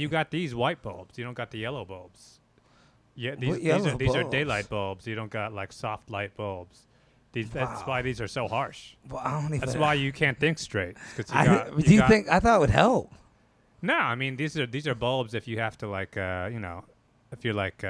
you got these white bulbs. You don't got the yellow bulbs. Yeah, these are daylight bulbs. You don't got like soft light bulbs. That's why these are so harsh. Well, I don't even. That's why you can't think straight. Do you think? I thought it would help. No, I mean these are bulbs. If you have to like if you're like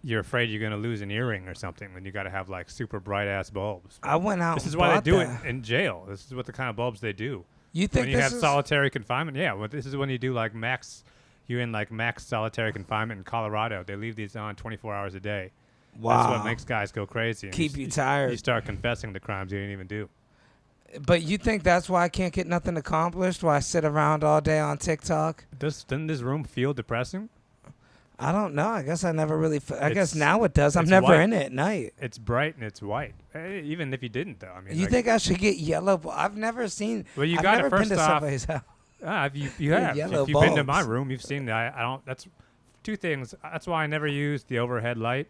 you're afraid you're gonna lose an earring or something, then you got to have like super bright ass bulbs. I went out. This is why they do it in jail. This is what the kind of bulbs they do. You think when you have solitary confinement? Yeah, well, this is when you do like max. You're in like max solitary confinement in Colorado. They leave these on 24 hours a day. Wow. That's what makes guys go crazy. Keep you tired. You start confessing the crimes you didn't even do. But you think that's why I can't get nothing accomplished? Why I sit around all day on TikTok? Doesn't this room feel depressing? I don't know. I guess I never really. I guess now it does. I'm never white. in it at night. It's bright and it's white. Even if you didn't, though. I mean, you think I should get yellow? I've never seen. Well, you I've got never it first been to off. somebody's house. You have. Yellow If you've been to bulbs. my room, you've seen that. I don't. That's two things. That's why I never use the overhead light.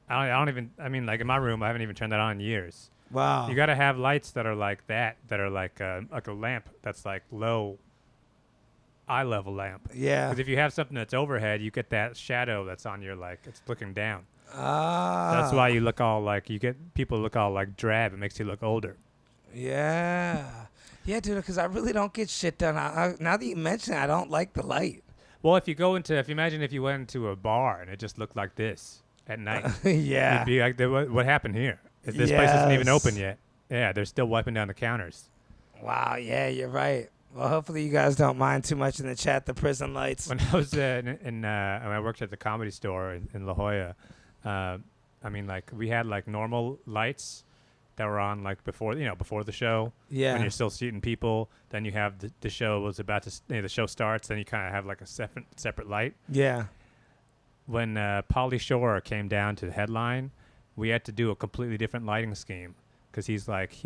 I don't even. I mean, like in my room, I haven't even turned that on in years. Wow. You got to have lights that are like that. That are like a lamp that's like low. Eye level lamp. Yeah. Because if you have something that's overhead, you get that shadow that's on your like it's looking down. That's why you look all like people look all like drab. It makes you look older. Yeah. Yeah, dude. Because I really don't get shit done. Now that you mention it, I don't like the light. Well, if you imagine if you went into a bar and it just looked like this at night. Yeah. You'd be like, what happened here? This place isn't even open yet. Yeah, they're still wiping down the counters. Wow. Yeah, you're right. Well, hopefully you guys don't mind too much in the chat, the prison lights. When I was when I worked at the Comedy Store in La Jolla, I mean, like we had like normal lights that were on like before the show. Yeah. When you're still seating people, then you have the show was about to the show starts, then you kind of have like a separate light. Yeah. When Pauly Shore came down to the headline, we had to do a completely different lighting scheme because he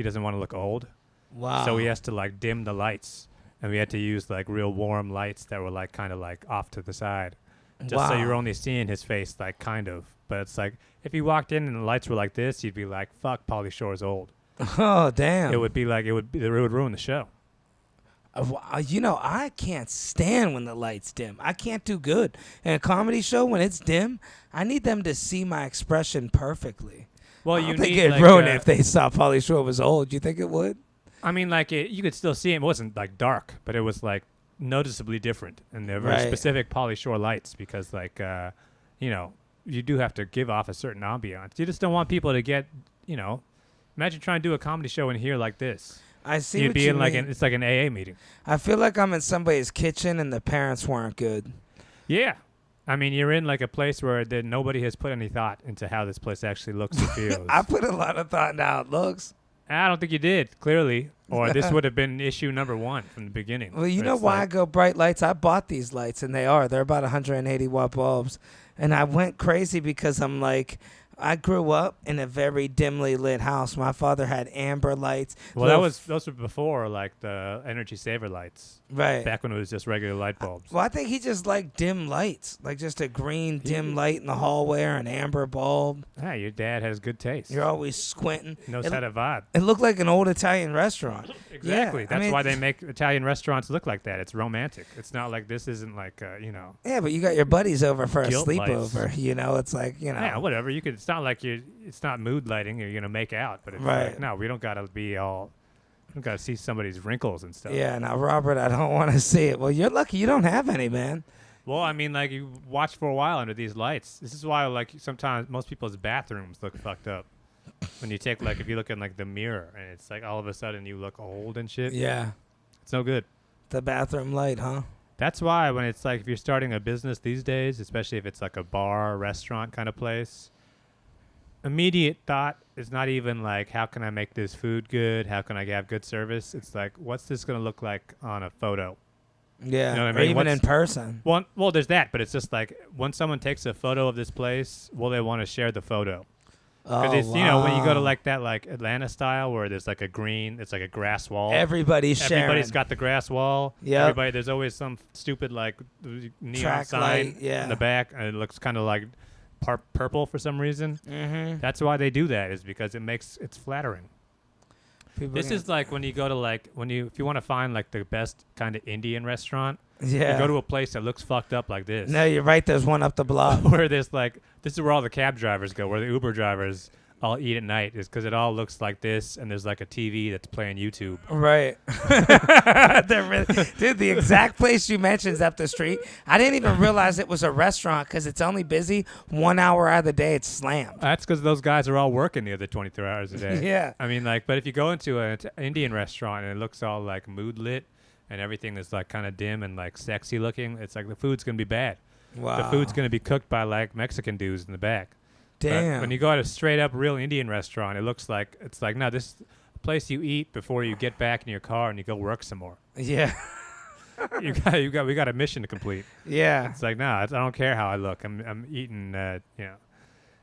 doesn't want to look old. Wow. So he has to like dim the lights. And we had to use like real warm lights that were like kind of like off to the side, just so you're only seeing his face like kind of. But it's like if you walked in and the lights were like this, you'd be like, "Fuck, Pauly Shore's old." Oh damn! It would be like it would ruin the show. I can't stand when the lights dim. I can't do good in a comedy show when it's dim. I need them to see my expression perfectly. Well, I think it'd ruin it if they saw Pauly Shore was old. You think it would? I mean, like you could still see him. It wasn't like dark, but it was like noticeably different, and they're very specific Pauly Shore lights because, like, you do have to give off a certain ambiance. You just don't want people to get, imagine trying to do a comedy show in here like this. I see. You'd what be you in like mean. it's like an AA meeting. I feel like I'm in somebody's kitchen and the parents weren't good. Yeah. I mean, you're in like a place where nobody has put any thought into how this place actually looks and feels. I put a lot of thought into how it looks. I don't think you did, clearly. Or this would have been issue number 1 from the beginning. Well, you know why I go bright lights? I bought these lights, and they're about 180 watt bulbs. And I went crazy because I'm like, I grew up in a very dimly lit house. My father had amber lights. Well, those were before like the energy saver lights. Right. Back when it was just regular light bulbs. Well, I think he just liked dim lights, like just a green dim light in the hallway or an amber bulb. Yeah, your dad has good taste. You're always squinting. Knows how to vibe. It looked like an old Italian restaurant. Exactly. Yeah, That's why they make Italian restaurants look like that. It's romantic. It's not like this isn't like, Yeah, but you got your buddies over for a guilt sleepover. lights. It's like, Yeah, whatever. You could. It's not like it's not mood lighting. You're gonna make out, but it's like, no, we don't gotta be all. We don't gotta see somebody's wrinkles and stuff. Yeah. Now, Robert, I don't want to see it. Well, you're lucky you don't have any, man. Well, I mean, like you watch for a while under these lights. This is why, like, sometimes most people's bathrooms look fucked up. When you take if you look in like the mirror and it's like all of a sudden you look old and shit. Yeah. It's no good. The bathroom light, huh? That's why when it's like if you're starting a business these days, especially if it's like a bar, restaurant kind of place, immediate thought is not even like, how can I make this food good? How can I have good service? It's like, what's this going to look like on a photo? Yeah, you know what I or mean? even in person. Well, there's that, but it's just like when someone takes a photo of this place, will they want to share the photo? Because when you go to like that like Atlanta style where there's like a green, it's like a grass wall. Everybody's got the grass wall. Yeah. There's always some stupid like neon track sign light, in the back, and it looks kind of like purple for some reason. Mm-hmm. That's why they do that, is because it's flattering. This is like when you go to like if you want to find like the best kind of Indian restaurant. Yeah. You go to a place that looks fucked up like this. No, you're right. There's one up the block. Where there's like, this is where all the cab drivers go, where the Uber drivers all eat at night, is because it all looks like this, and there's like a TV that's playing YouTube. Right. Dude, the exact place you mentioned is up the street. I didn't even realize it was a restaurant because it's only busy 1 hour out of the day. It's slammed. That's because those guys are all working the other 23 hours a day. Yeah. I mean, like, but if you go into an Indian restaurant and it looks all like mood lit and everything is like kind of dim and like sexy looking, it's like the food's going to be bad. Wow. The food's going to be cooked by like Mexican dudes in the back. Damn. But when you go to a straight up real Indian restaurant, it looks like, it's like, no, this is a place you eat before you get back in your car and you go work some more. Yeah. we got a mission to complete. Yeah. It's like, nah, I don't care how I look. I'm eating,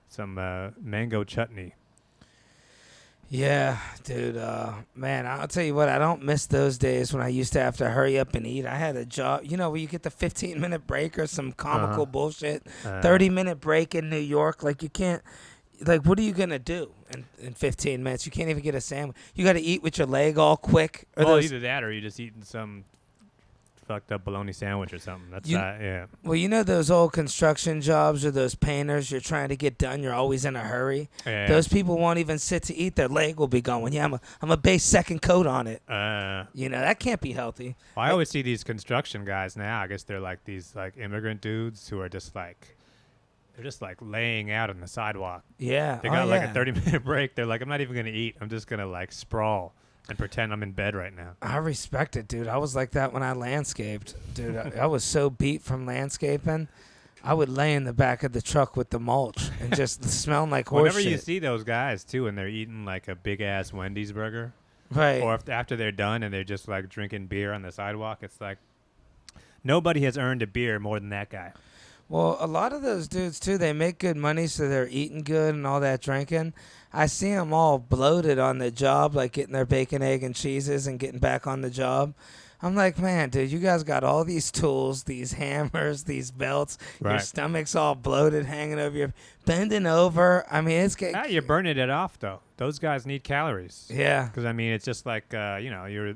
some mango chutney. Yeah, dude. Man, I'll tell you what. I don't miss those days when I used to have to hurry up and eat. I had a job, where you get the 15-minute break or some comical bullshit. 30-minute break in New York. Like, you can't. Like, what are you gonna do in 15 minutes? You can't even get a sandwich. You got to eat with your leg all quick. Either that or you're just eating some fucked up bologna sandwich or something. That's yeah. Well, those old construction jobs or those painters you're trying to get done, you're always in a hurry. Yeah. Those people won't even sit to eat. Their leg will be going, yeah, I'm a base second coat on it. That can't be healthy. Well, I always see these construction guys now. I guess they're like these like immigrant dudes who are just like, they're just like laying out on the sidewalk. Yeah. They got like a 30-minute break. They're like, I'm not even going to eat. I'm just going to like sprawl and pretend I'm in bed right now. I respect it, dude. I was like that when I landscaped. Dude, I was so beat from landscaping. I would lay in the back of the truck with the mulch and just smelling like horse Whenever shit. you see those guys, too, and they're eating like a big-ass Wendy's burger. Right. Or after they're done and they're just like drinking beer on the sidewalk, it's like nobody has earned a beer more than that guy. Well, a lot of those dudes, too, they make good money, so they're eating good and all that drinking. I see them all bloated on the job, like getting their bacon, egg, and cheeses and getting back on the job. I'm like, man, dude, you guys got all these tools, these hammers, these belts. Right. Your stomach's all bloated, hanging over your... Bending over. I mean, it's... You're burning it off, though. Those guys need calories. Yeah. Because, I mean, it's just like, you're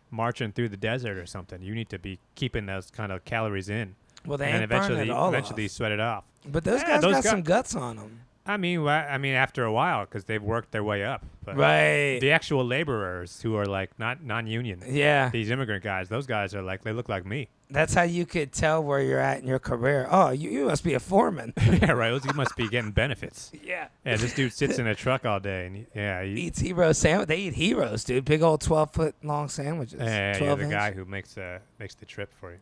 marching through the desert or something. You need to be keeping those kind of calories in. Well, they ain't burning it all eventually sweat it off. But those guys got some guts on them. I mean, after a while, because they've worked their way up. But right. The actual laborers who are like not non-union. Yeah. These immigrant guys, those guys are like, they look like me. That's how you could tell where you're at in your career. Oh, you must be a foreman. Yeah, right. You must be getting benefits. Yeah. Yeah, this dude sits in a truck all day and he eats hero sandwich. They eat heroes, dude. Big old 12-foot long sandwiches. Yeah, you're the guy who makes the trip for you.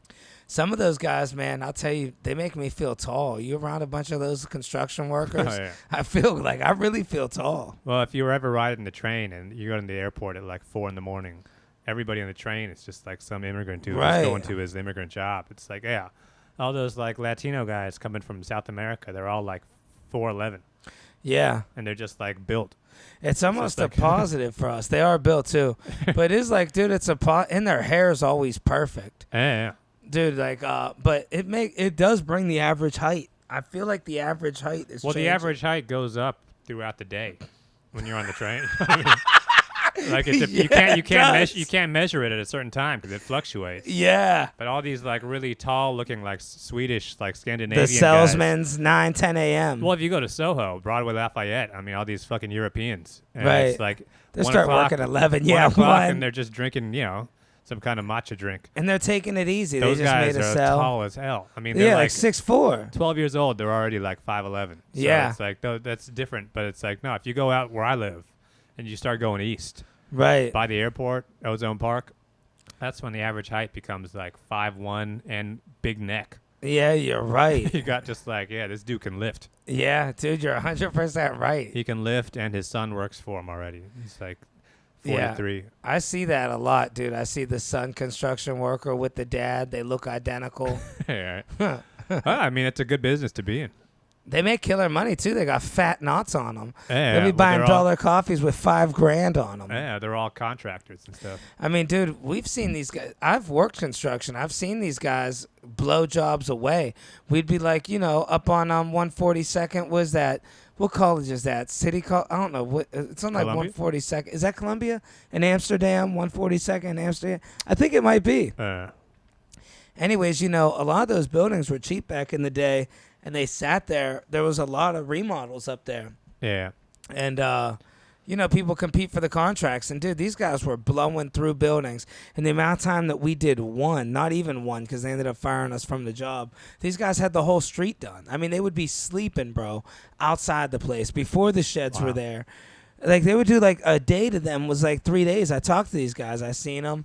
Some of those guys, man, I'll tell you, they make me feel tall. You around a bunch of those construction workers, I feel like I really feel tall. Well, if you were ever riding the train and you go to the airport at like 4 a.m, everybody on the train is just like some immigrant dude who's going to his immigrant job. It's like, yeah, all those like Latino guys coming from South America, they're all like 4'11". Yeah. And they're just like built. It's almost a positive for us. They are built too. But it's like, dude, and their hair is always perfect. Yeah. Dude, like, but it does bring the average height. I feel like the average height is changing. The average height goes up throughout the day when you're on the train. Like you can't measure it at a certain time because it fluctuates. Yeah. But all these like really tall looking like Swedish like Scandinavian the salesman's 9-10 a.m. Well, if you go to Soho, Broadway, Lafayette, I mean all these fucking Europeans. And right. It's like they start working at 11. 1 o'clock and they're just drinking, some kind of matcha drink. And they're taking it easy. Those they just guys made a are cell. tall as hell. I mean, they're like 6'4". 12 years old. They're already like 5'11". So yeah. It's like, that's different. But it's like, no, if you go out where I live and you start going east. Right. By the airport, Ozone Park, that's when the average height becomes like 5'1" and big neck. Yeah, you're right. You got just like, this dude can lift. Yeah, dude, you're 100% right. He can lift, and his son works for him already. He's like 43. Yeah, I see that a lot, dude. I see the son construction worker with the dad. They look identical. Yeah. Well, I mean, it's a good business to be in. They make killer money, too. They got fat knots on them. Yeah, they'll be buying dollar coffees with $5,000 on them. Yeah, they're all contractors and stuff. I mean, dude, we've seen these guys. I've worked construction. I've seen these guys blow jobs away. We'd be like, up on 142nd. Was that? What college is that? City College? I don't know. It's on like Columbia? 142nd. Is that Columbia? In Amsterdam? 142nd in Amsterdam? I think it might be. Anyways, a lot of those buildings were cheap back in the day, and they sat there. There was a lot of remodels up there. Yeah. And, people compete for the contracts. And, dude, these guys were blowing through buildings. And the amount of time that we did one, not even one, because they ended up firing us from the job, these guys had the whole street done. I mean, they would be sleeping, bro, outside the place before the sheds were there. Like, they would do, like, a day to them was, like, 3 days. I talked to these guys. I seen them.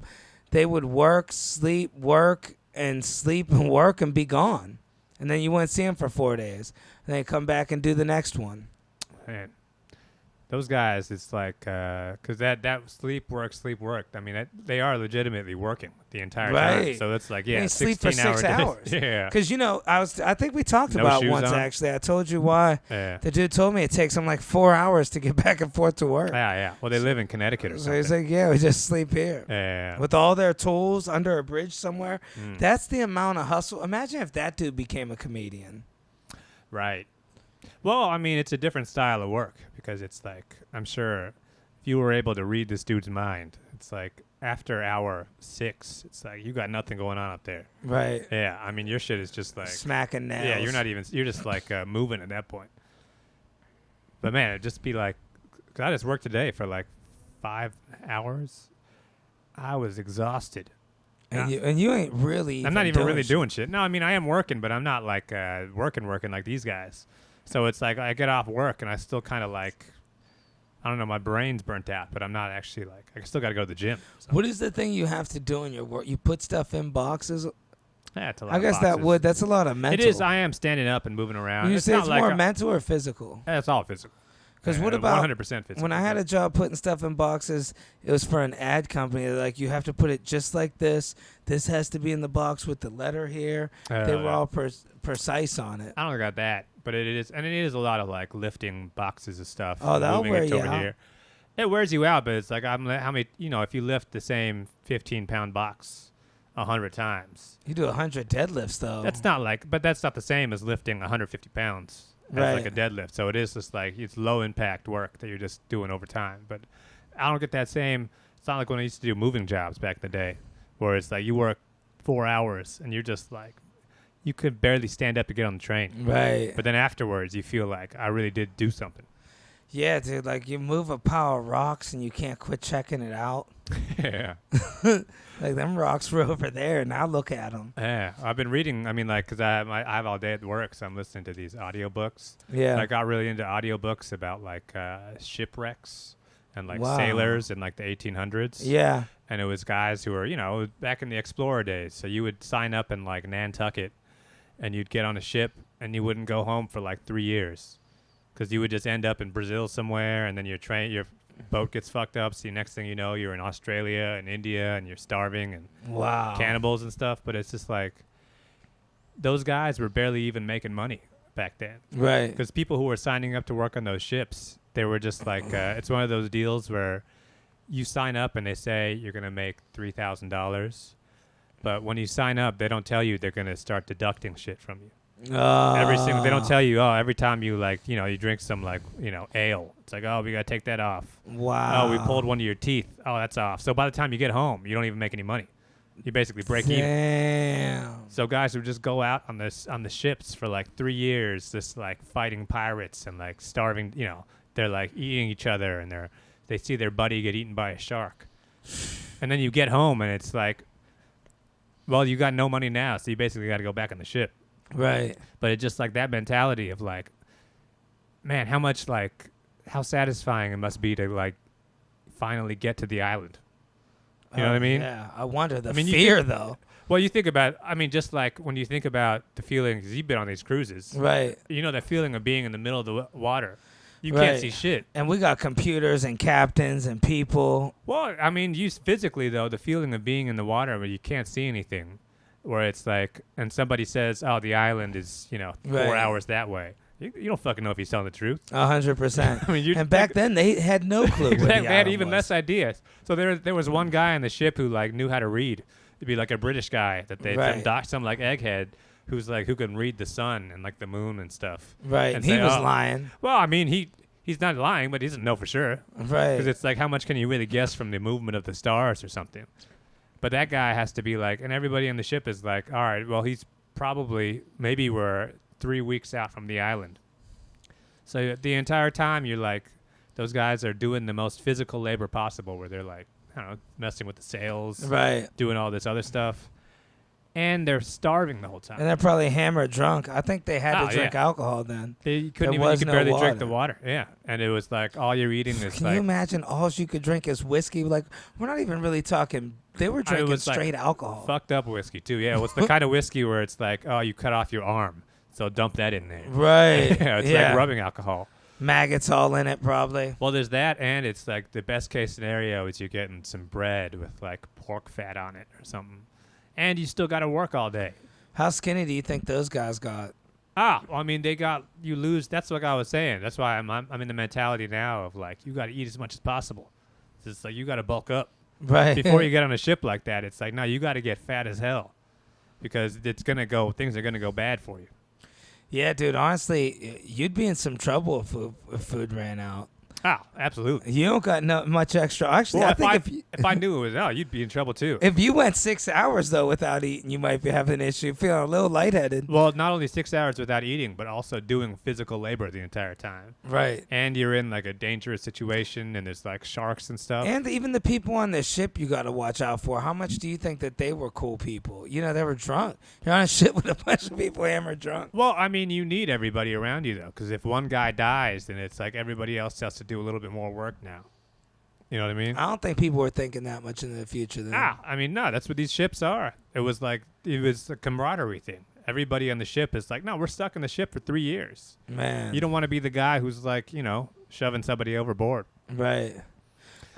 They would work, sleep, work, and sleep and work and be gone. And then you wouldn't see them for 4 days. And then come back and do the next one. Man. Those guys, it's like, because that sleep work. I mean, they are legitimately working the entire time. So it's like, yeah, they sleep for 6 hours. Yeah. Because I think we talked about once on. Actually. I told you why. Yeah. The dude told me it takes him like 4 hours to get back and forth to work. Yeah. Well, they live in Connecticut or something. So he's like, yeah, we just sleep here. Yeah. With all their tools under a bridge somewhere. That's the amount of hustle. Imagine if that dude became a comedian. Right. Well, I mean, it's a different style of work because it's like, I'm sure if you were able to read this dude's mind, it's like after hour 6, it's like you got nothing going on up there. Right. Yeah. I mean, your shit is just like smacking nails. Yeah, you're just like moving at that point. But man, it'd just be like, because I just worked today for like 5 hours. I was exhausted. And you ain't really. I'm not even really doing shit. No, I mean, I am working, but I'm not like working like these guys. So it's like I get off work and I still kind of like, I don't know, my brain's burnt out, but I'm not actually like, I still got to go to the gym. So. What is the thing you have to do in your work? You put stuff in boxes? Yeah, it's a lot I guess of boxes. that's a lot of mental. It is. I am standing up and moving around. You say it's more mental or physical? Yeah, it's all physical. Because what about 100% physical? When I had a job putting stuff in boxes, it was for an ad company. They're like, you have to put it just like this. This has to be in the box with the letter here. They were all precise on it. I don't got that, but it is a lot of like lifting boxes of stuff. Oh, that'll wear you out. Here. It wears you out, but it's like how many? If you lift the same 15-pound box 100 times, you do 100 deadlifts though. That's not like, but that's not the same as lifting 150 pounds. That's like a deadlift. So it is just like, it's low impact work that you're just doing over time. But I don't get that same, it's not like when I used to do moving jobs back in the day, where it's like you work 4 hours and you're just like, you could barely stand up to get on the train. Right. But then afterwards you feel like I really did do something. Yeah, dude, like you move a pile of rocks and you can't quit checking it out. Yeah. Like them rocks were over there, and I look at them. Yeah, I've been reading. I mean, like, because I have all day at work, so I'm listening to these audiobooks. Yeah, and I got really into audiobooks about like shipwrecks and like sailors in like the 1800s. Yeah, and it was guys who were back in the explorer days. So you would sign up in like Nantucket, and you'd get on a ship, and you wouldn't go home for like 3 years, because you would just end up in Brazil somewhere, and then your boat gets fucked up, so the next thing you know, you're in Australia and India, and you're starving and cannibals and stuff. But it's just like, those guys were barely even making money back then. Right. Because people who were signing up to work on those ships, they were just like, it's one of those deals where you sign up and they say you're going to make $3,000. But when you sign up, they don't tell you they're going to start deducting shit from you. They don't tell you, every time you you drink some ale, it's like, we got to take that off. Wow. We pulled one of your teeth. That's off. So by the time you get home, you don't even make any money. You basically break even. So guys would just go out on the ships for like 3 years, just like fighting pirates and like starving, they're like eating each other, and they see their buddy get eaten by a shark. And then you get home and it's like, well, you got no money now, so you basically got to go back on the ship. Right. But it's just like that mentality of like, man, how satisfying it must be to like finally get to the island. You know what I mean? Yeah. I wonder the fear though. Well, you think about, just like when you think about the feeling, because you've been on these cruises. Right. You know that feeling of being in the middle of the water. You can't see shit. And we got computers and captains and people. Well, physically though, the feeling of being in the water where you can't see anything. Where it's like, and somebody says, the island is, 4 hours that way. You don't fucking know if he's telling the truth. 100%. And back then, they had no clue. Exactly. They had even less ideas. So there was one guy on the ship who like knew how to read. It'd be like a British guy that they some like egghead who's like, who can read the sun and like the moon and stuff. Right. And he was lying. Well, he's not lying, but he doesn't know for sure. Right. Because it's like, how much can you really guess from the movement of the stars or something? But that guy has to be like, and everybody on the ship is like, all right, well, he's maybe we're 3 weeks out from the island. So the entire time you're like, those guys are doing the most physical labor possible, where they're like, I don't know, messing with the sails, right, doing all this other stuff. And they're starving the whole time. And they're probably hammered drunk. I think they had to drink alcohol then. You could barely drink the water. Yeah. And it was like all you're eating is Can you imagine all you could drink is whiskey? Like, we're not even really talking. They were drinking straight alcohol. Fucked up whiskey, too. Yeah. It was the kind of whiskey where it's like, oh, you cut off your arm, so dump that in there. Right. Yeah, it's like rubbing alcohol. Maggots all in it, probably. Well, there's that, and it's like the best case scenario is you're getting some bread with like pork fat on it or something. And you still got to work all day. How skinny do you think those guys got? Well, I mean, you lose. That's what I was saying. That's why I'm in the mentality now of like, you got to eat as much as possible. It's like, you got to bulk up. Right. Before you get on a ship like that, it's like, no, you got to get fat as hell. Because things are going to go bad for you. Yeah, dude, honestly, you'd be in some trouble if food ran out. Oh, absolutely. You don't got much extra. Actually, well, I think if I knew it was out, you'd be in trouble too. If you went 6 hours though without eating, you might be having an issue, feeling a little lightheaded. Well, not only 6 hours without eating, but also doing physical labor the entire time. Right. And you're in like a dangerous situation, and there's like sharks and stuff. And even the people on the ship, you got to watch out for. How much do you think that they were cool people? You know, they were drunk. You're on a ship with a bunch of people hammered drunk. Well, I mean, you need everybody around you though, because if one guy dies, then it's like everybody else has to do a little bit more work now. You know what I mean? I don't think people were thinking that much in the future then. I mean, no, that's what these ships are. It was a camaraderie thing. Everybody on the ship is like, no, we're stuck in the ship for 3 years. Man. You don't want to be the guy who's like, you know, shoving somebody overboard. Right.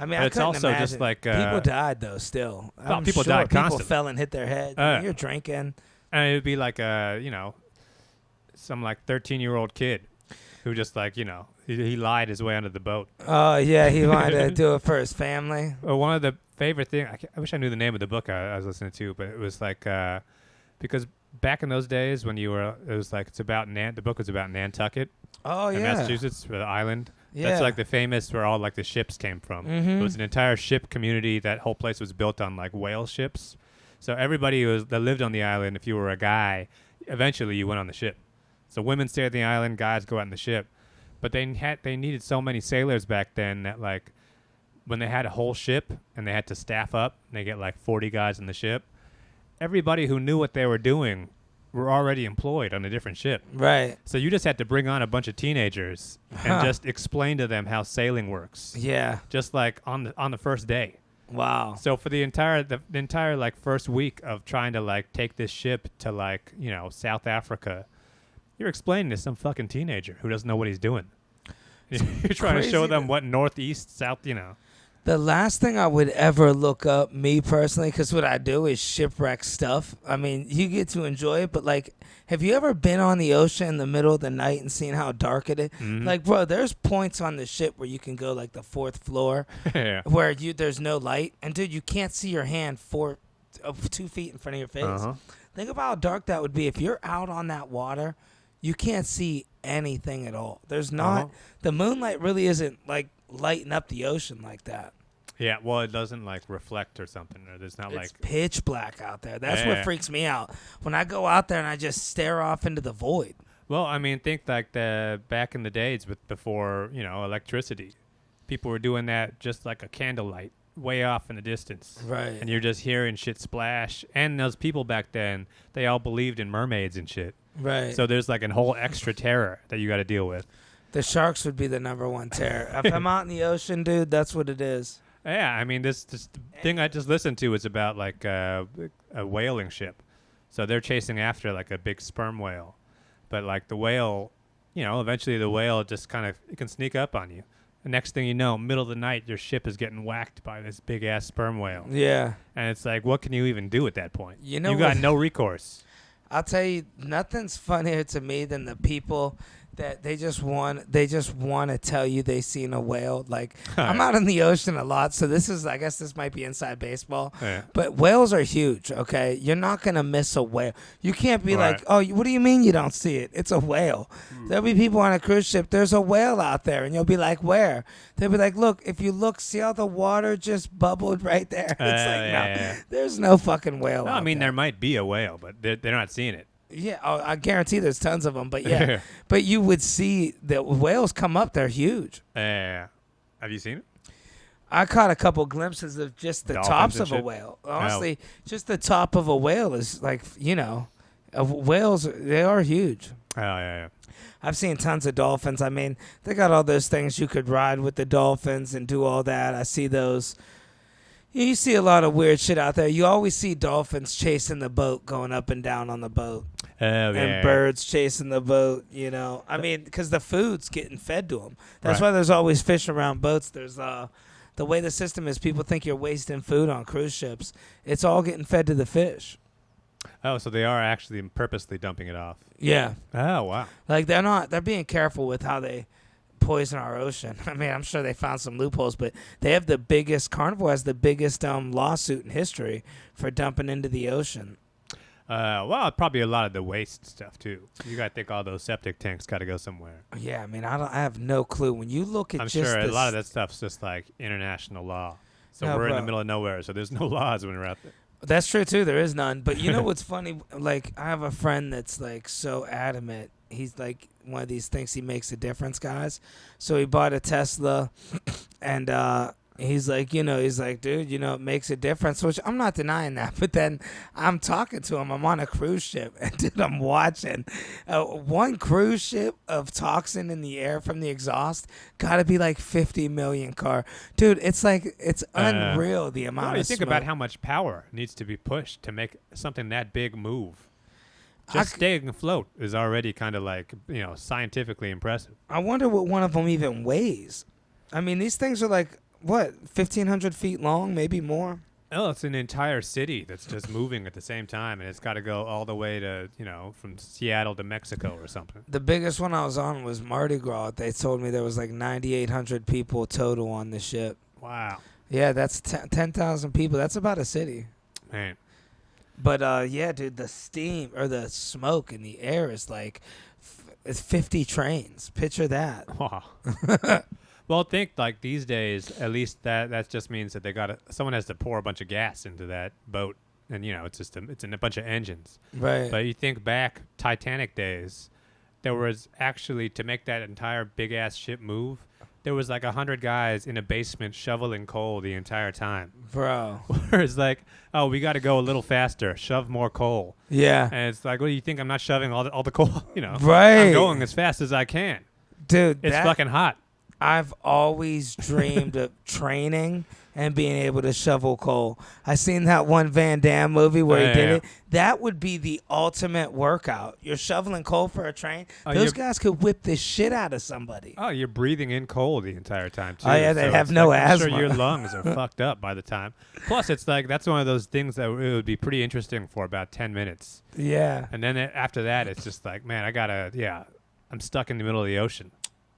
I mean, but it's also imagine. just like people died though. Still, people sure died constantly. People fell and hit their head. You're drinking, and it'd be like some like 13-year-old kid who just like, you know, he lied his way onto the boat. Oh yeah, he wanted to do it for his family. Well, one of the favorite things, I wish I knew the name of the book I was listening to, but it was like because back in those days when it was like the book was about Nantucket. Oh yeah, Massachusetts, for the island. Yeah. That's like the famous where all like the ships came from. Mm-hmm. It was an entire ship community. That whole place was built on like whale ships. So everybody that lived on the island, if you were a guy, eventually you went on the ship. So women stayed on the island, guys go out on the ship. But they needed so many sailors back then that like when they had a whole ship and they had to staff up, and they get like 40 guys on the ship. Everybody who knew what they were doing were already employed on a different ship. Right. So you just had to bring on a bunch of teenagers and just explain to them how sailing works. Yeah. Just like on the first day. Wow. So for the entire like first week of trying to like take this ship to like, you know, South Africa, you're explaining to some fucking teenager who doesn't know what he's doing. You're trying to show them what northeast, south, you know. The last thing I would ever look up, me personally, because what I do is shipwreck stuff. I mean, you get to enjoy it, but like, have you ever been on the ocean in the middle of the night and seen how dark it is? Mm-hmm. Like, bro, there's points on the ship where you can go like the 4th floor, yeah. where there's no light, and dude, you can't see your hand 2 feet in front of your face. Uh-huh. Think about how dark that would be if you're out on that water. You can't see anything at all. There's not the moonlight really isn't like lighting up the ocean like that. Yeah, well, it doesn't like reflect or something. Or there's not it's pitch black out there. That's what freaks me out when I go out there and I just stare off into the void. Well, I mean, think like back in the days before, you know, electricity. People were doing that just like a candlelight way off in the distance. Right. And you're just hearing shit splash. And those people back then, they all believed in mermaids and shit. Right. So there's like a whole extra terror that you got to deal with. The sharks would be the number one terror. If I'm out in the ocean, dude, that's what it is. Yeah, I mean, this thing I just listened to is about like a whaling ship. So they're chasing after like a big sperm whale. But like the whale, you know, eventually the whale just kind of it can sneak up on you. The next thing you know, middle of the night, your ship is getting whacked by this big-ass sperm whale. Yeah. And it's like, what can you even do at that point? You know, you got no recourse. I'll tell you, nothing's funnier to me than the people that they just want to tell you they seen a whale. Like I'm out in the ocean a lot, so I guess this might be inside baseball. Yeah. But whales are huge. Okay, you're not gonna miss a whale. You can't be like, oh, what do you mean you don't see it? It's a whale. There'll be people on a cruise ship. There's a whale out there, and you'll be like, where? They'll be like, look, if you look, see how the water just bubbled right there. It's there's no fucking whale. No, out I mean there might be a whale, but they're not seeing it. Yeah, I guarantee there's tons of them. But yeah, but you would see the whales come up. They're huge. Have you seen it? I caught a couple glimpses of just the Dolphins tops and of shit? a whale. Honestly, just the top of a whale is like, whales, they are huge. Oh, yeah. I've seen tons of dolphins. I mean, they got all those things you could ride with the dolphins and do all that. I see those. You see a lot of weird shit out there. You always see dolphins chasing the boat, going up and down on the boat. And birds chasing the boat, I mean, because the food's getting fed to them. That's why there's always fish around boats. There's the way the system is, people think you're wasting food on cruise ships. It's all getting fed to the fish. Oh, so they are actually purposely dumping it off. Yeah. Oh, wow. Like they're being careful with how they poison our ocean. I mean, I'm sure they found some loopholes, but they have Carnival has the biggest lawsuit in history for dumping into the ocean. Well, probably a lot of the waste stuff too. You got to think all those septic tanks got to go somewhere. Yeah, I mean, I have no clue. When you look at, I'm sure a lot of that stuff's just like international law. So we're in the middle of nowhere, so there's no laws when we're out there. That's true too. There is none. But you know what's funny? Like, I have a friend that's like so adamant. He's like one of these thinks he makes a difference guys. So he bought a Tesla, and he's like, dude, it makes a difference, which I'm not denying that. But then I'm talking to him. I'm on a cruise ship, and dude, I'm watching one cruise ship of toxin in the air from the exhaust. Got to be like 50 million car. Dude, it's like, it's unreal the amount of think smoke. about how much power needs to be pushed to make something that big move. Just staying afloat is already kind of like, scientifically impressive. I wonder what one of them even weighs. I mean, these things are like, what, 1,500 feet long, maybe more? Oh, it's an entire city that's just moving at the same time, and it's got to go all the way to, from Seattle to Mexico or something. The biggest one I was on was Mardi Gras. They told me there was like 9,800 people total on the ship. Wow. Yeah, that's 10,000 people. That's about a city. Man. But, yeah, dude, the steam or the smoke in the air is like it's 50 trains. Picture that. Wow. Well, think like these days, at least that just means that someone has to pour a bunch of gas into that boat, and it's in a bunch of engines. Right. But you think back Titanic days, there was actually, to make that entire big ass ship move, there was like 100 guys in a basement shoveling coal the entire time. Bro. Whereas like, oh, we got to go a little faster, shove more coal. Yeah. And it's like, what do you think? I'm not shoving all the coal, Right. I'm going as fast as I can. Dude, it's fucking hot. I've always dreamed of training and being able to shovel coal. I seen that one Van Damme movie where he did it. That would be the ultimate workout. You're shoveling coal for a train. Those guys could whip the shit out of somebody. Oh, you're breathing in coal the entire time, too. Oh, yeah, they have no asthma. I'm sure your lungs are fucked up by the time. Plus, it's like, that's one of those things that it would be pretty interesting for about 10 minutes. Yeah. And then after that, it's just like, man, I'm stuck in the middle of the ocean.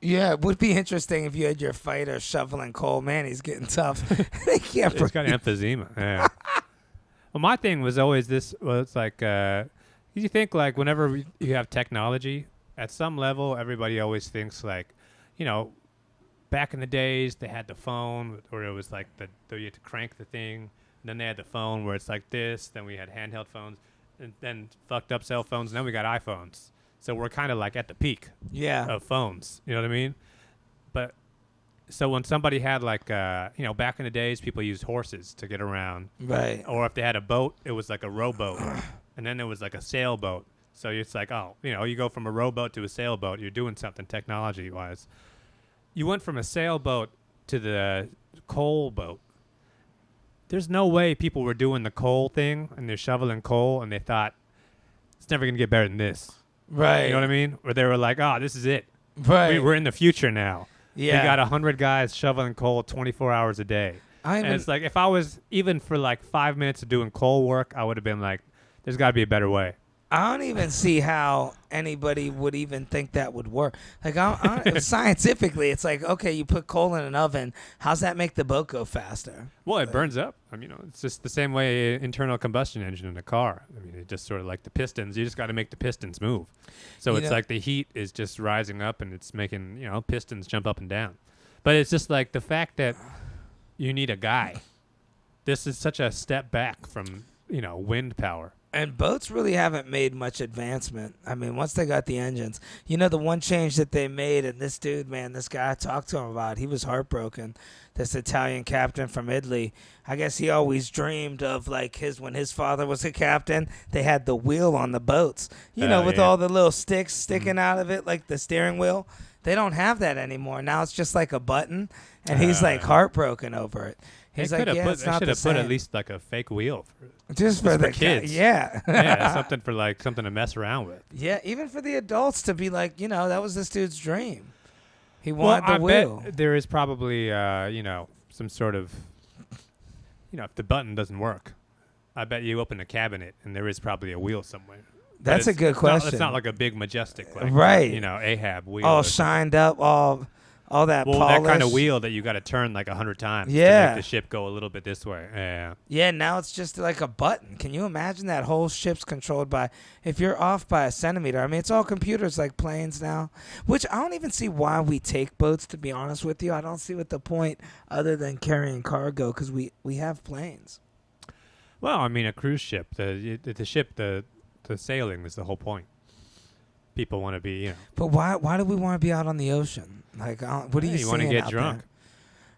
Yeah, it would be interesting if you had your fighter shoveling coal. Man, he's getting tough. He's got emphysema. Yeah. Well, my thing was always this. Well, it's like, you think like whenever you have technology, at some level, everybody always thinks like, back in the days, they had the phone, or it was like you had to crank the thing. And then they had the phone where it's like this. Then we had handheld phones, and then fucked up cell phones. And then we got iPhones. So we're kind of like at the peak of phones. You know what I mean? But so when somebody had like, back in the days, people used horses to get around. Right. Or if they had a boat, it was like a rowboat. And then there was like a sailboat. So it's like, you go from a rowboat to a sailboat. You're doing something technology-wise. You went from a sailboat to the coal boat. There's no way people were doing the coal thing and they're shoveling coal and they thought, it's never going to get better than this. Right. You know what I mean? Or they were like, this is it. Right. We're in the future now. Yeah. We got 100 guys shoveling coal 24 hours a day. And it's like, if I was even for like 5 minutes of doing coal work, I would have been like, there's got to be a better way. I don't even see how anybody would even think that would work. Like, scientifically, it's like, okay, you put coal in an oven. How's that make the boat go faster? Well, it burns up. I mean, it's just the same way internal combustion engine in a car. I mean, it just sort of like the pistons. You just got to make the pistons move. So it's like the heat is just rising up and it's making, pistons jump up and down. But it's just like the fact that you need a guy. This is such a step back from, wind power. And boats really haven't made much advancement. I mean, once they got the engines, the one change that they made, and this dude, man, this guy I talked to him about, he was heartbroken. This Italian captain from Italy, I guess he always dreamed of like when his father was a captain, they had the wheel on the boats, with all the little sticks sticking out of it, like the steering wheel. They don't have that anymore. Now it's just like a button, and he's like heartbroken over it. He's like, yeah, it's not the same. They should have put at least like a fake wheel. Just for the kids. Yeah. Yeah, something to mess around with. Yeah, even for the adults to be like, that was this dude's dream. He wanted the wheel. Bet there is probably, some sort of, if the button doesn't work, I bet you open a cabinet and there is probably a wheel somewhere. That's a good question. It's not like a big majestic, like, right. Ahab wheel. All shined up, all that polish. That kind of wheel that you got to turn like 100 times to make the ship go a little bit this way. Yeah. Yeah, now it's just like a button. Can you imagine that whole ship's controlled by, if you're off by a centimeter, I mean, it's all computers like planes now, which I don't even see why we take boats, to be honest with you. I don't see what the point other than carrying cargo, because we have planes. Well, I mean, a cruise ship, the ship, the sailing is the whole point. People want to be, But why do we want to be out on the ocean? Like, what are you want to get drunk. There?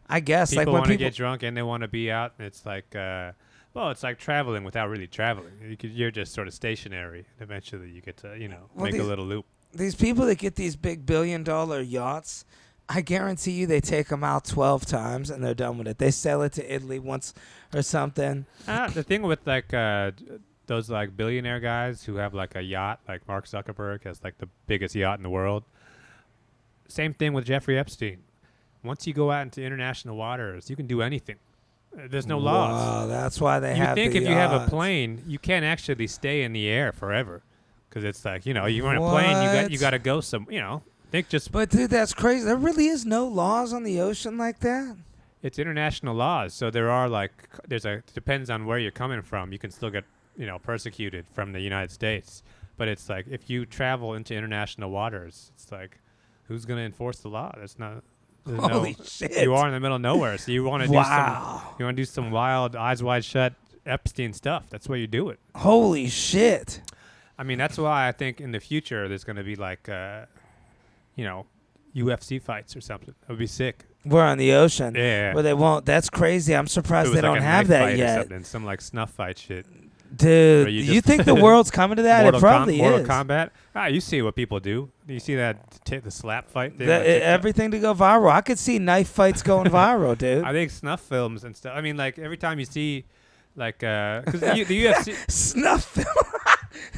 I guess. People like when want to get drunk and they want to be out. And it's like, it's like traveling without really traveling. You're just sort of stationary. Eventually, you get to, make a little loop. These people that get these big $1 billion yachts, I guarantee you they take them out 12 times and they're done with it. They sell it to Italy once or something. The thing with like those like billionaire guys who have like a yacht, like Mark Zuckerberg has like the biggest yacht in the world. Same thing with Jeffrey Epstein. Once you go out into international waters, you can do anything. There's no laws. Wow, that's why they have. You think if yachts. you have a plane, you can't actually stay in the air forever, because it's like you're on a plane, you got to go some. Think just. But dude, that's crazy. There really is no laws on the ocean like that. It's international laws, so there are depends on where you're coming from. You can still get persecuted from the United States, but it's like if you travel into international waters, it's like. Who's going to enforce the law? Holy shit. You are in the middle of nowhere, so you want to do some wild, eyes wide shut Epstein stuff. That's why you do it. Holy shit. I mean, that's why I think in the future there's going to be like, UFC fights or something. It would be sick. We're on the ocean. Yeah. Where they won't. That's crazy. I'm surprised they don't have that yet. Some like snuff fight shit. Dude, you think the world's coming to that? It probably is. Mortal Kombat? You see what people do. You see that the slap fight? Everything to go viral. I could see knife fights going viral, dude. I think snuff films and stuff. I mean, like, every time you see, like, because the UFC... Snuff film?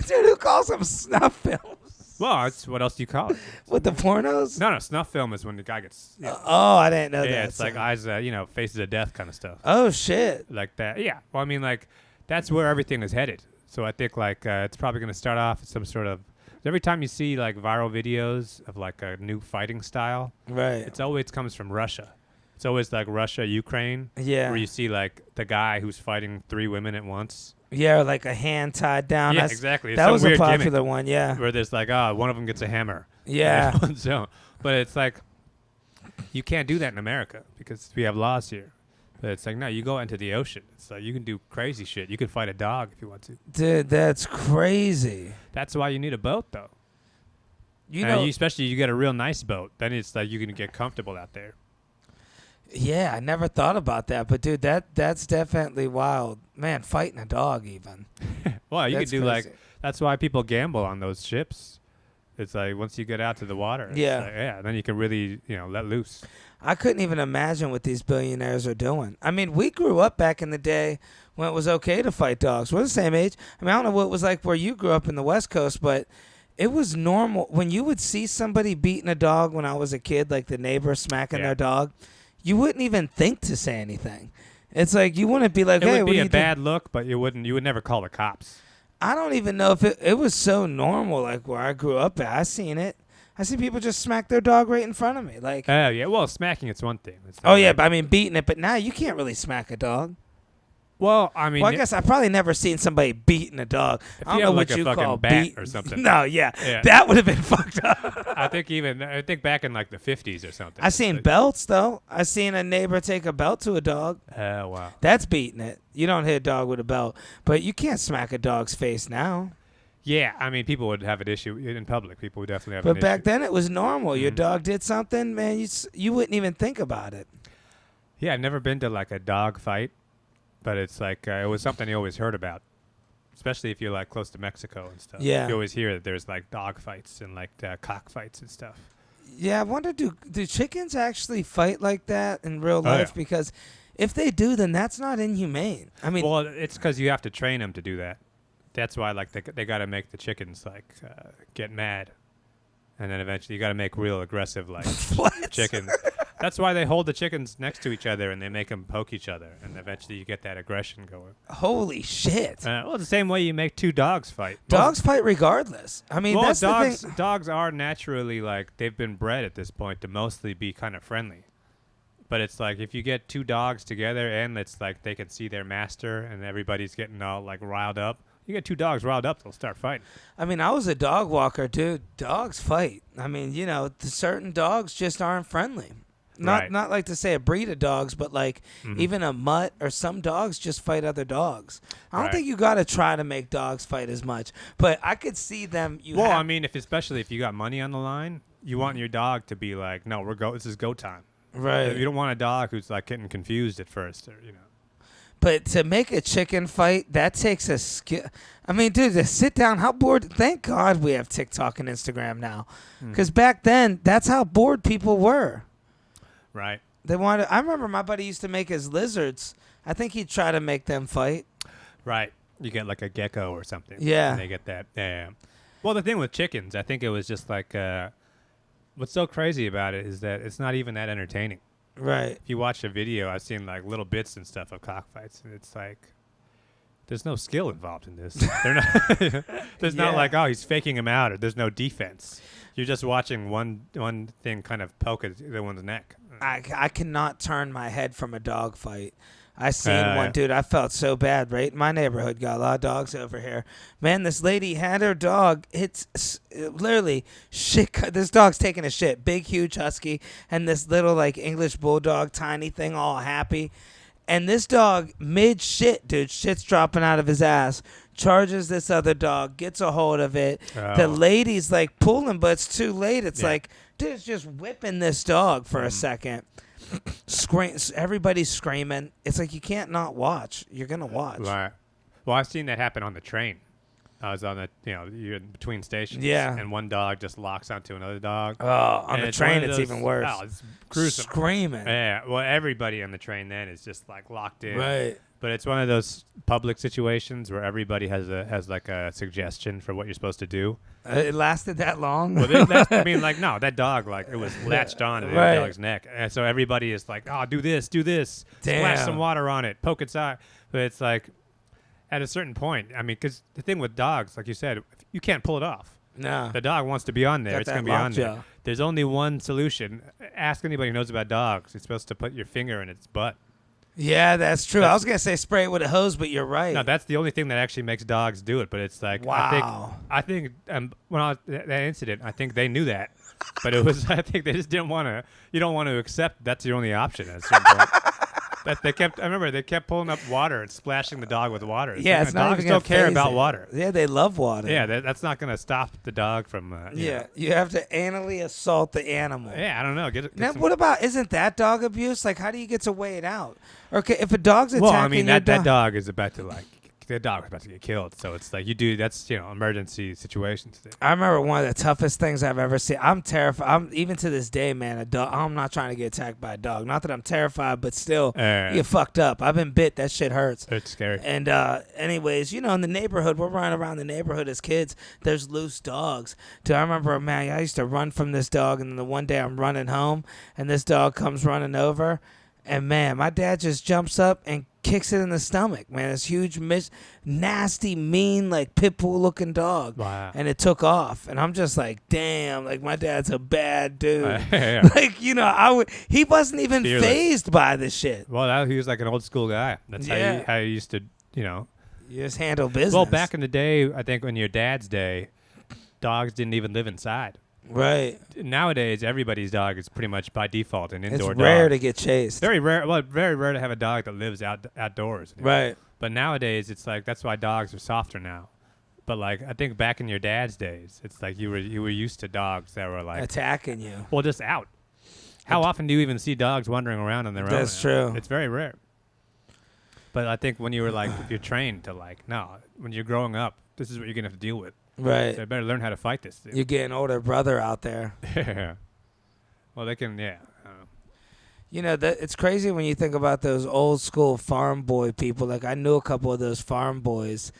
Dude, who calls them snuff films? Well, it's what else do you call it? With the pornos? No, snuff film is when the guy gets... Oh, I didn't know that. Yeah, it's like eyes, faces of death kind of stuff. Oh, shit. Like that. Yeah. Well, I mean, like... That's where everything is headed. So I think like it's probably going to start off as some sort of. Every time you see like viral videos of like a new fighting style, right? It's always comes from Russia. It's always like Russia, Ukraine, where you see like the guy who's fighting 3 women at once. Yeah, like a hand tied down. Yeah, exactly. That was a popular one. Yeah, where there's like one of them gets a hammer. Yeah. So, but it's like you can't do that in America because we have laws here. But it's like, no, you go into the ocean. It's like you can do crazy shit. You can fight a dog if you want to. Dude, that's crazy. That's why you need a boat, though. Especially you get a real nice boat. Then it's like you can get comfortable out there. Yeah, I never thought about that. But, dude, that's definitely wild. Man, fighting a dog even. Well, you could do crazy. That's why people gamble on those ships. It's like once you get out to the water, then you can really, let loose. I couldn't even imagine what these billionaires are doing. I mean, we grew up back in the day when it was okay to fight dogs. We're the same age. I mean, I don't know what it was like where you grew up in the West Coast, but it was normal. When you would see somebody beating a dog when I was a kid, like the neighbor smacking their dog, you wouldn't even think to say anything. It's like you wouldn't be like, hey, what do you think? It would be a bad look, but you would never call the cops. I don't even know if it was so normal, like where I grew up at. I seen it. I see people just smack their dog right in front of me. Like, Oh, yeah. Well, smacking it's one thing. It's oh, not yeah, like- but I mean beating it. But now you can't really smack a dog. Well, I mean, Well, I guess I've probably never seen somebody beating a dog. if I don't you know have what like a you fucking call bat beat or something. No, yeah. Yeah. That would have been fucked up. I think back in like the 50s or something. I seen Like- belts, though. I seen a neighbor take a belt to a dog. Oh, wow. That's beating it. You don't hit a dog with a belt. But you can't smack a dog's face now. Yeah, I mean, people would have an issue in public. People would definitely have But an back issue. then it was normal. Your Mhm. dog did something, man, you wouldn't even think about it. Yeah, I've never been to like a dog fight, but it's like it was something you always heard about, especially if you're like close to Mexico and stuff. Yeah. You always hear that there's like dog fights and like cockfights and stuff. Yeah, I wonder, do chickens actually fight like that in real Oh, life? yeah. Because if they do, then that's not inhumane. I mean, Well, it's because you have to train them to do that. That's why like they got to make the chickens like get mad, and then eventually you got to make real aggressive like what? chickens. That's why they hold the chickens next to each other and they make them poke each other, and eventually you get that aggression going. Holy shit. Well, the same way you make two dogs fight. Dogs fight regardless. I mean, Well, that's dogs the thing. dogs are naturally like they've been bred at this point to mostly be kind of friendly. But it's like if you get two dogs together and it's like they can see their master and everybody's getting all like riled up. You get two dogs riled up, they'll start fighting. I mean, I was a dog walker, dude. Dogs fight. I mean, certain dogs just aren't friendly. Right. Not like to say a breed of dogs, but like Mhm. even a mutt or some dogs just fight other dogs. I don't Right. think you got to try to make dogs fight as much, but I could see them. I mean, especially if you got money on the line, you want your dog to be like, no, this is go time. right. You don't want a dog who's like getting confused at first, or But to make a chicken fight, that takes a skill. I mean, dude, to sit down, how bored? Thank God we have TikTok and Instagram now. Because back then, that's how bored people were. Right. They wanted. I remember my buddy used to make his lizards. I think he'd try to make them fight. Right. You get like a gecko or something. Yeah. And they get that. Yeah. Well, the thing with chickens, I think it was just like, what's so crazy about it is that it's not even that entertaining. Right. If you watch a video, I've seen like little bits and stuff of cockfights, and it's like, there's no skill involved in this. They're not. There's not Yeah. like, oh, he's faking him out, or there's no defense. You're just watching one thing kind of poke at the one's neck. I cannot turn my head from a dog fight. I seen Yeah. one, dude. I felt so bad, right? My neighborhood got a lot of dogs over here. Man, this lady had her dog. It's literally shit. This dog's taking a shit. Big, huge husky. And this little, like, English bulldog, tiny thing, all happy. And this dog, mid shit, dude, shit's dropping out of his ass, charges this other dog, gets a hold of it. The Oh. lady's, like, pulling, but it's too late. It's Yeah. like, dude, it's just whipping this dog for a second. Everybody's screaming. It's like you can't not watch. You're gonna watch. Right. Well, I've seen that happen on the train. I was on you're in between stations. Yeah. And one dog just locks onto another dog. Oh, on And the it's one train, of it's those- even worse. Oh, it's gruesome. Screaming. Yeah. Well, everybody on the train then is just like locked in. Right. But it's one of those public situations where everybody has like a suggestion for what you're supposed to do. It lasted that long. Well, I mean, like, no, that dog, like, it was latched on to the Right. dog's neck. And so everybody is like, oh, do this, splash Damn. some water on it, poke its eye. But it's like, at a certain point, I mean, because the thing with dogs, like you said, you can't pull it off. No. The dog wants to be on there. Got It's that going to be on lockjaw. there. There's only one solution. Ask anybody who knows about dogs. You're supposed to put your finger in its butt. Yeah, that's true. I was gonna say spray it with a hose, but you're right. No, that's the only thing that actually makes dogs do it. But it's like, Wow. I think when I was that incident, I think they knew that, but it was I think they just didn't want to. You don't want to accept that's your only option at a certain point. That I remember they kept pulling up water and splashing the dog with water. Yeah, it's not dogs even gonna don't care phase about it. water. Yeah, they love water. Yeah, that's not going to stop the dog from. Yeah, you have to anally assault the animal. Yeah, I don't know. Get Now, some- what about, isn't that dog abuse? Like, how do you get to weigh it out? Okay, if a dog's attacking Well, I mean your that dog is about to the dog is about to get killed. So it's like that's emergency situations. I remember one of the toughest things I've ever seen. I'm terrified. Even to this day, man, a dog. I'm not trying to get attacked by a dog. Not that I'm terrified, but still, you get fucked up. I've been bit. That shit hurts. It's scary. And anyways, in the neighborhood, we're running around the neighborhood as kids. There's loose dogs. Dude, I remember, man, I used to run from this dog, and then the one day I'm running home, and this dog comes running over, and man, my dad just jumps up and kicks it in the stomach, man. This huge, nasty, mean, like pit bull looking dog. Wow. And it took off. And I'm just like, damn, like my dad's a bad dude. Yeah. Like, you know, he wasn't even fazed by the shit. Well, he was like an old school guy. That's how you used to, you know. You just handle business. Well, back in the day, I think in your dad's day, dogs didn't even live inside. Right. Nowadays, everybody's dog is pretty much by default an indoor dog. It's rare to get chased. Very rare. Well, very rare to have a dog that lives outdoors. You know? Right. But nowadays, it's like that's why dogs are softer now. But like I think back in your dad's days, it's like you were used to dogs that were like attacking you. Well, just out. How often do you even see dogs wandering around on their own? That's true. It's very rare. But I think when you were like, if you're trained to like, no, when you're growing up, this is what you're gonna have to deal with. Right. So you better learn how to fight this thing. You're getting older brother out there. Yeah. Well, they can, yeah. You know, it's crazy when you think about those old school farm boy people. Like, I knew a couple of those farm boys.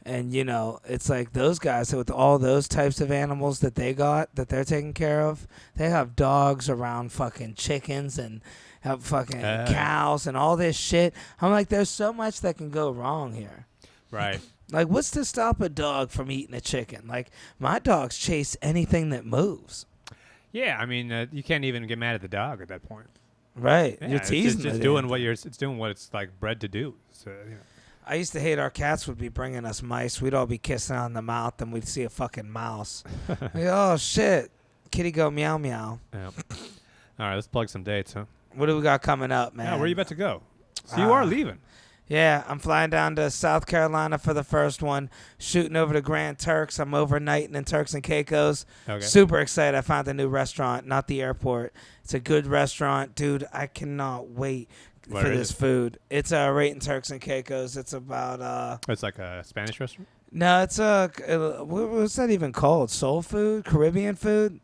And, you know, it's like those guys with all those types of animals that they're taking care of. They have dogs around fucking chickens and have fucking cows and all this shit. I'm like, there's so much that can go wrong here. Right. Like, what's to stop a dog from eating a chicken? Like, my dogs chase anything that moves. Yeah, I mean, you can't even get mad at the dog at that point. Right. Yeah, You're teasing it's just doing what it's like bred to do. So, you know. I used to hate our cats would be bringing us mice. We'd all be kissing on the mouth, and we'd see a fucking mouse. Like, oh, shit. Kitty go meow meow. Yeah. All right, let's plug some dates, huh? What do we got coming up, man? Yeah, where are you about to go? So you are leaving. Yeah, I'm flying down to South Carolina for the first one, shooting over to Grand Turks. I'm overnighting in Turks and Caicos. Okay. Super excited. I found a new restaurant, not the airport. It's a good restaurant. Dude, I cannot wait for this food. It's right in Turks and Caicos. It's about... It's like a Spanish restaurant? No, it's what's that even called? Soul food? Caribbean food?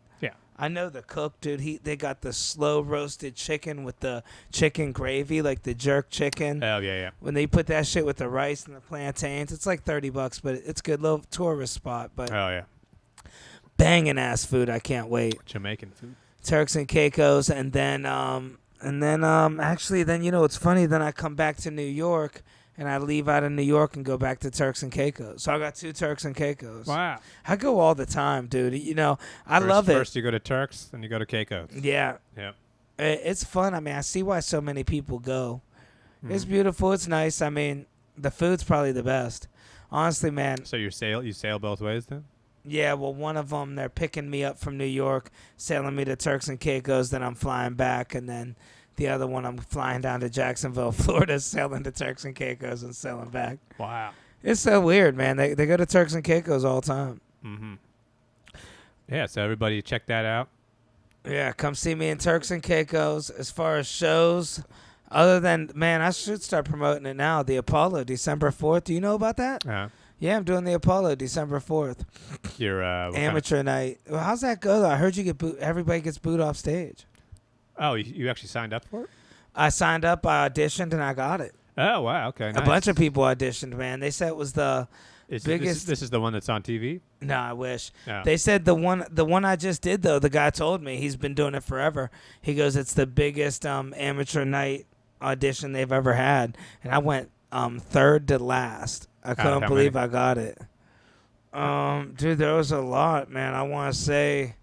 I know the cook, dude. They got the slow roasted chicken with the chicken gravy, like the jerk chicken. Oh yeah. When they put that shit with the rice and the plantains, it's like $30, but it's good little tourist spot. But banging ass food. I can't wait. Jamaican food. Turks and Caicos, and then actually, then you know what's funny? Then I come back to New York. And I leave out of New York and go back to Turks and Caicos. So I got 2 Turks and Caicos. Wow. I go all the time, dude. You know, I love it. First you go to Turks, then you go to Caicos. Yeah. Yeah. It's fun. I mean, I see why so many people go. It's beautiful. It's nice. I mean, the food's probably the best. Honestly, man. So you sail both ways then? Yeah, well, one of them, they're picking me up from New York, sailing me to Turks and Caicos, then I'm flying back, and then... The other one, I'm flying down to Jacksonville, Florida, sailing to Turks and Caicos and sailing back. Wow. It's so weird, man. They go to Turks and Caicos all the time. Mm-hmm. Yeah, so everybody check that out. Yeah, come see me in Turks and Caicos. As far as shows, other than, man, I should start promoting it now. The Apollo, December 4th. Do you know about that? Yeah, I'm doing the Apollo, December 4th. Your amateur night. Well, how's that go, though? I heard you everybody gets booed off stage. Oh, you actually signed up for it? I signed up, I auditioned, and I got it. Oh, wow. Okay, nice. A bunch of people auditioned, man. They said it was the biggest... This is the one that's on TV? No, I wish. Oh. They said the one I just did, though, the guy told me, he's been doing it forever. He goes, it's the biggest amateur night audition they've ever had. And I went third to last. I couldn't believe I got it. Dude, there was a lot, man. I want to say...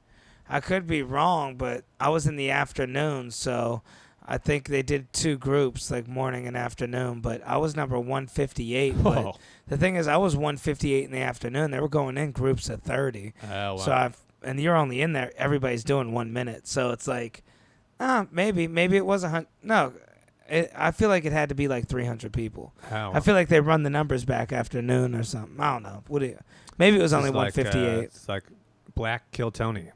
I could be wrong, but I was in the afternoon, so I think they did 2 groups, like morning and afternoon, but I was number 158. Whoa. But the thing is, I was 158 in the afternoon. They were going in groups of 30. Oh, wow. So and you're only in there, everybody's doing 1 minute. So it's like, maybe it was 100. No, I feel like it had to be like 300 people. Oh, wow. I feel like they run the numbers back afternoon or something. I don't know. Maybe it was only 158. It's like Black Kill Tony.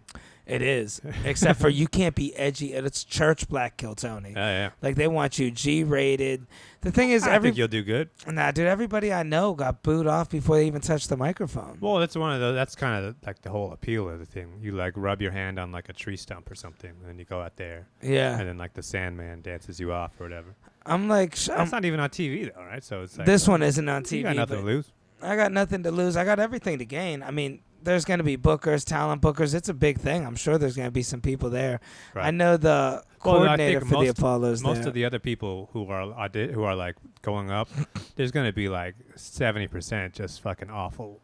It is, except for you can't be edgy. It's church Black Kill Tony. Oh, yeah. Like, they want you G-rated. The thing is, I think you'll do good. Nah, dude, everybody I know got booed off before they even touched the microphone. Well, that's kind of like the whole appeal of the thing. You like rub your hand on like a tree stump or something, and then you go out there. Yeah. And then like the Sandman dances you off or whatever. I'm like... That's not even on TV, though, right? So it's like... This one isn't on TV. You got nothing to lose. I got nothing to lose. I got everything to gain. I mean... there's going to be bookers, talent bookers. It's a big thing. I'm sure there's going to be some people there. Right. I know the coordinator for the Apollos. Most there. of the other people who are like going up, there's going to be like 70% just fucking awful.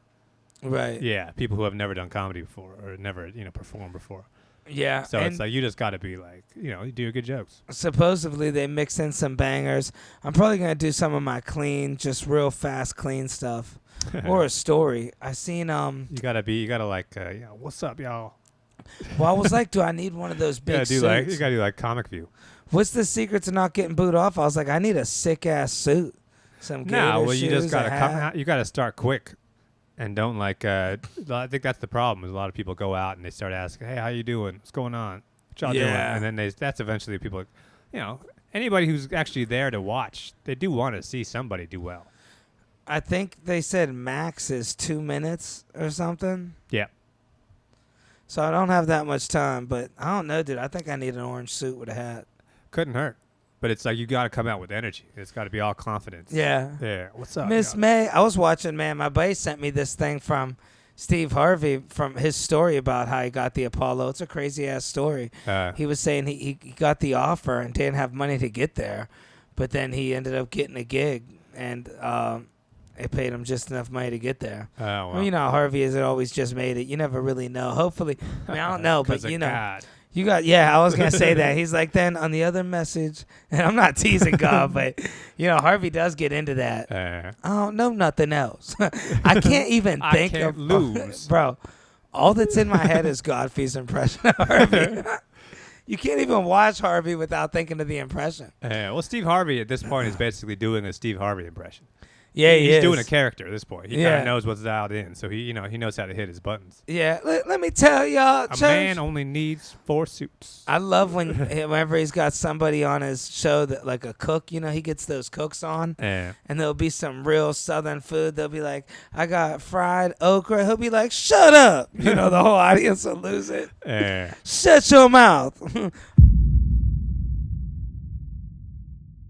Right. Yeah, people who have never done comedy before or never performed before. Yeah. So it's like you just got to be like, you do good jokes. Supposedly they mix in some bangers. I'm probably going to do some of my clean, just real fast, clean stuff. Or a story. I seen You gotta like what's up, y'all? Well, I was like, do I need one of those big suits? You gotta do like Comic View. What's the secret to not getting booed off? I was like, I need a sick ass suit. Some gator shoes, you just gotta hat. come out. You gotta start quick, and don't like. I think that's the problem. Is a lot of people go out and they start asking, "Hey, how you doing? What's going on? What y'all doing?" And then that's eventually people. Anybody who's actually there to watch, they do want to see somebody do well. I think they said max is 2 minutes or something. Yeah. So I don't have that much time, but I don't know, dude. I think I need an orange suit with a hat. Couldn't hurt. But it's like you got to come out with energy. It's got to be all confidence. Yeah. Yeah. What's up, Miss May? I was watching, man. My buddy sent me this thing from Steve Harvey from his story about how he got the Apollo. It's a crazy-ass story. He was saying he got the offer and didn't have money to get there, but then he ended up getting a gig, and it paid him just enough money to get there. Oh, well. Well, how Harvey is. It always just made it. You never really know. Hopefully, I don't know, but God. you got. Yeah, I was gonna say that. He's like, then on the other message, and I'm not teasing God, but Harvey does get into that. I don't know nothing else. I can't even think can't of lose, bro. All that's in my head is Godfrey's impression of Harvey. You can't even watch Harvey without thinking of the impression. Well, Steve Harvey at this point is basically doing a Steve Harvey impression. Yeah, he's doing a character at this point. He kind Yeah. of knows what's dialed in, so he knows how to hit his buttons. Yeah, let me tell y'all, A man only needs 4 suits. I love whenever he's got somebody on his show that like a cook. He gets those cooks on, and there'll be some real Southern food. They'll be like, "I got fried okra." He'll be like, "Shut up!" The whole audience will lose it. Shut your mouth.